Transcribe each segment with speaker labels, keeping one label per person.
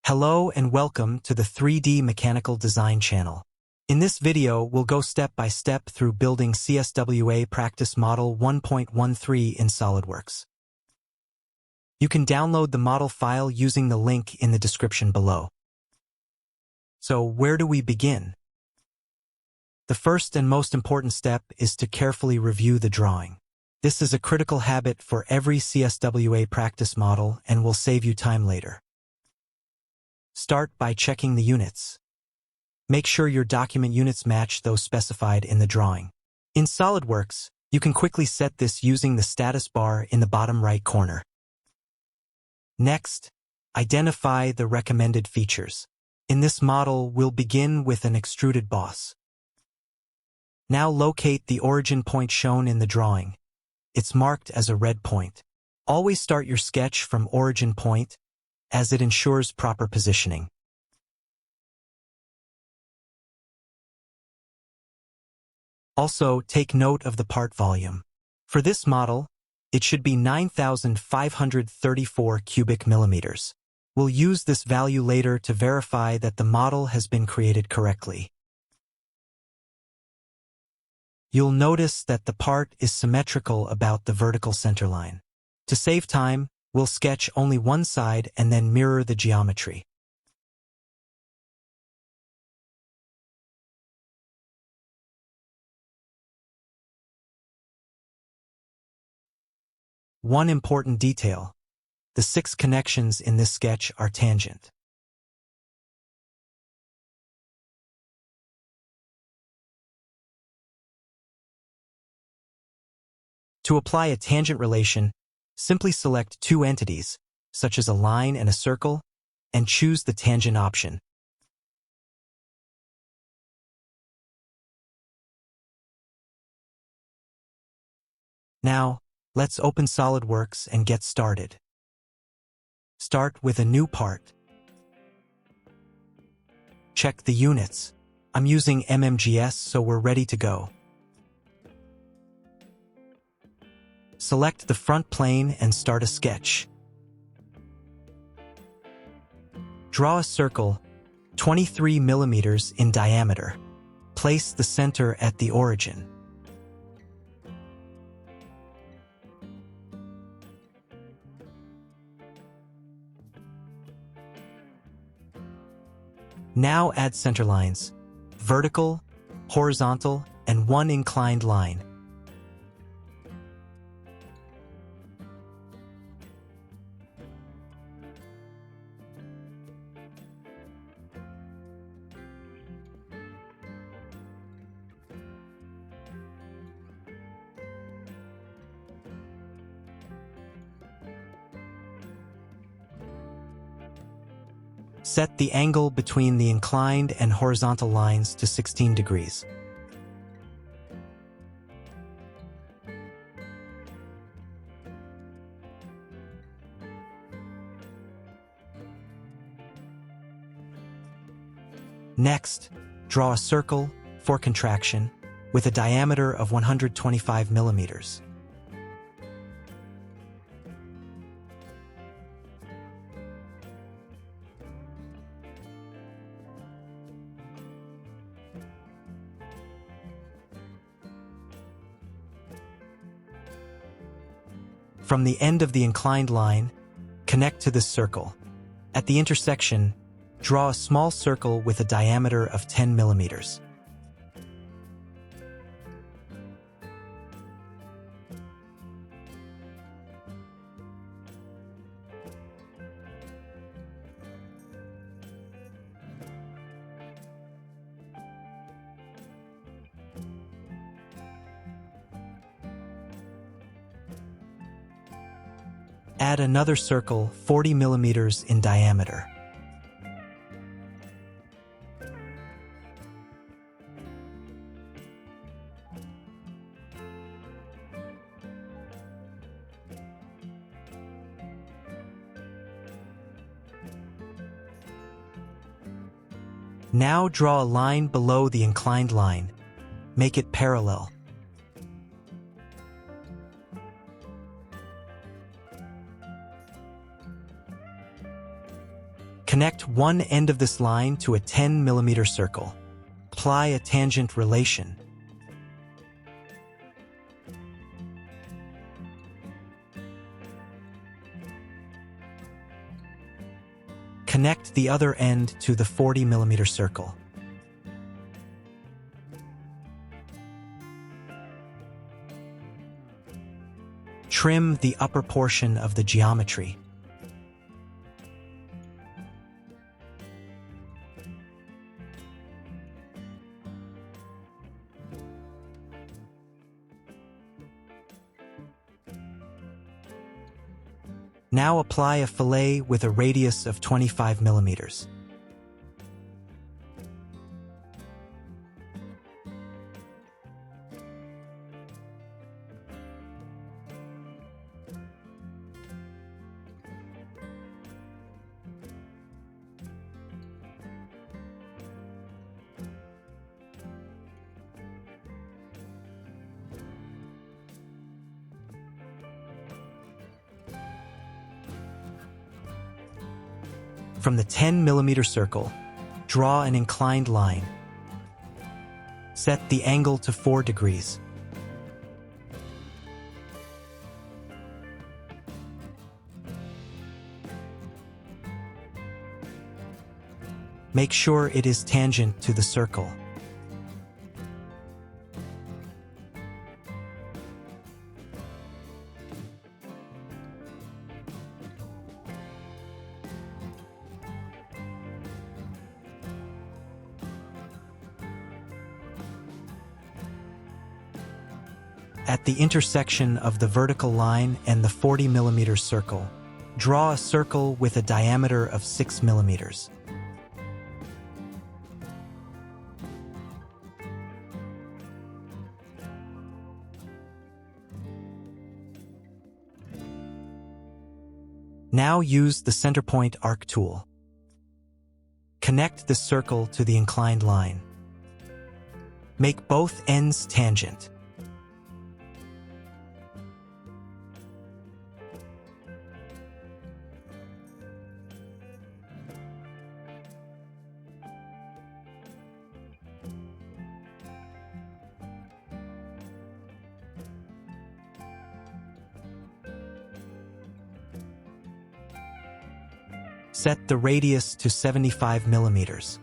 Speaker 1: Hello and welcome to the 3D Mechanical Design channel. In this video, we'll go step by step through building CSWA Practice Model 1.13 in SOLIDWORKS. You can download the model file using the link in the description below. So where do we begin? The first and most important step is to carefully review the drawing. This is a critical habit for every CSWA practice model and will save you time later. Start by checking the units. Make sure your document units match those specified in the drawing. In SOLIDWORKS, you can quickly set this using the status bar in the bottom right corner. Next, identify the recommended features. In this model, we'll begin with an extruded boss. Now locate the origin point shown in the drawing. It's marked as a red point. Always start your sketch from origin point, as it ensures proper positioning. Also, take note of the part volume. For this model, it should be 9,534 cubic millimeters. We'll use this value later to verify that the model has been created correctly. You'll notice that the part is symmetrical about the vertical center line. To save time, we'll sketch only one side and then mirror the geometry. One important detail: the 6 connections in this sketch are tangent. To apply a tangent relation, simply select two entities, such as a line and a circle, and choose the tangent option. Now, let's open SOLIDWORKS and get started. Start with a new part. Check the units. I'm using MMGS, so we're ready to go. Select the front plane and start a sketch. Draw a circle 23 millimeters in diameter. Place the center at the origin. Now add center lines, vertical, horizontal, and one inclined line. Set the angle between the inclined and horizontal lines to 16 degrees. Next, draw a circle for contraction with a diameter of 125 millimeters. From the end of the inclined line, connect to this circle. At the intersection, draw a small circle with a diameter of 10 millimeters. Add another circle 40 millimeters in diameter. Now draw a line below the inclined line. Make it parallel. Connect one end of this line to a 10 mm circle. Apply a tangent relation. Connect the other end to the 40 mm circle. Trim the upper portion of the geometry. Now apply a fillet with a radius of 25 mm. From the 10 mm circle, draw an inclined line. Set the angle to 4 degrees. Make sure it is tangent to the circle. At the intersection of the vertical line and the 40 mm circle, draw a circle with a diameter of 6 mm. Now use the centerpoint arc tool. Connect the circle to the inclined line. Make both ends tangent. Set the radius to 75 mm.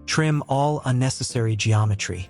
Speaker 1: Trim all unnecessary geometry.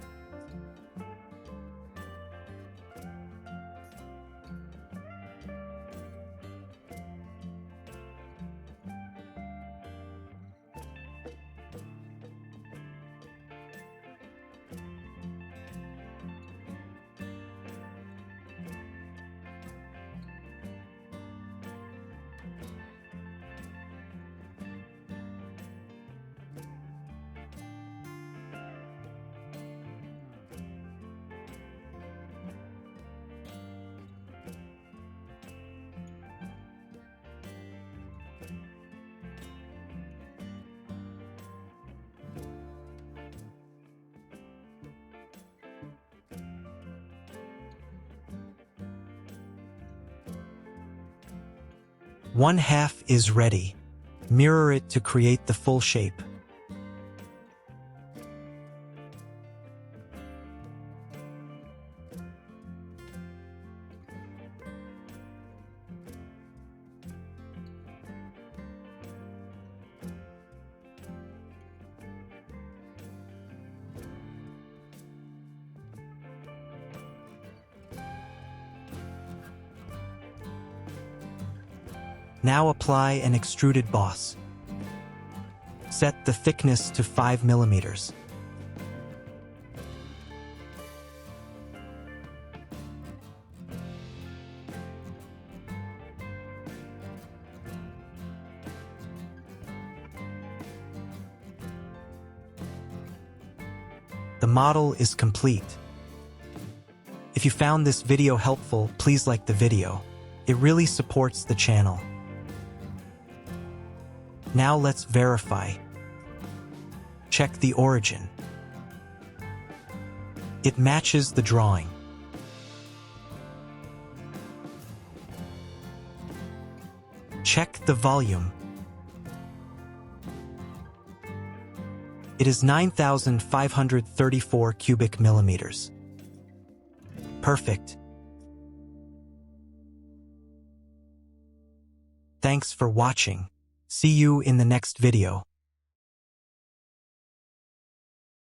Speaker 1: One half is ready. Mirror it to create the full shape. Now apply an extruded boss. Set the thickness to 5 mm. The model is complete. If you found this video helpful, please like the video. It really supports the channel. Now let's verify. Check the origin. It matches the drawing. Check the volume. It is 9,534 cubic millimeters. Perfect. Thanks for watching. See you in the next video.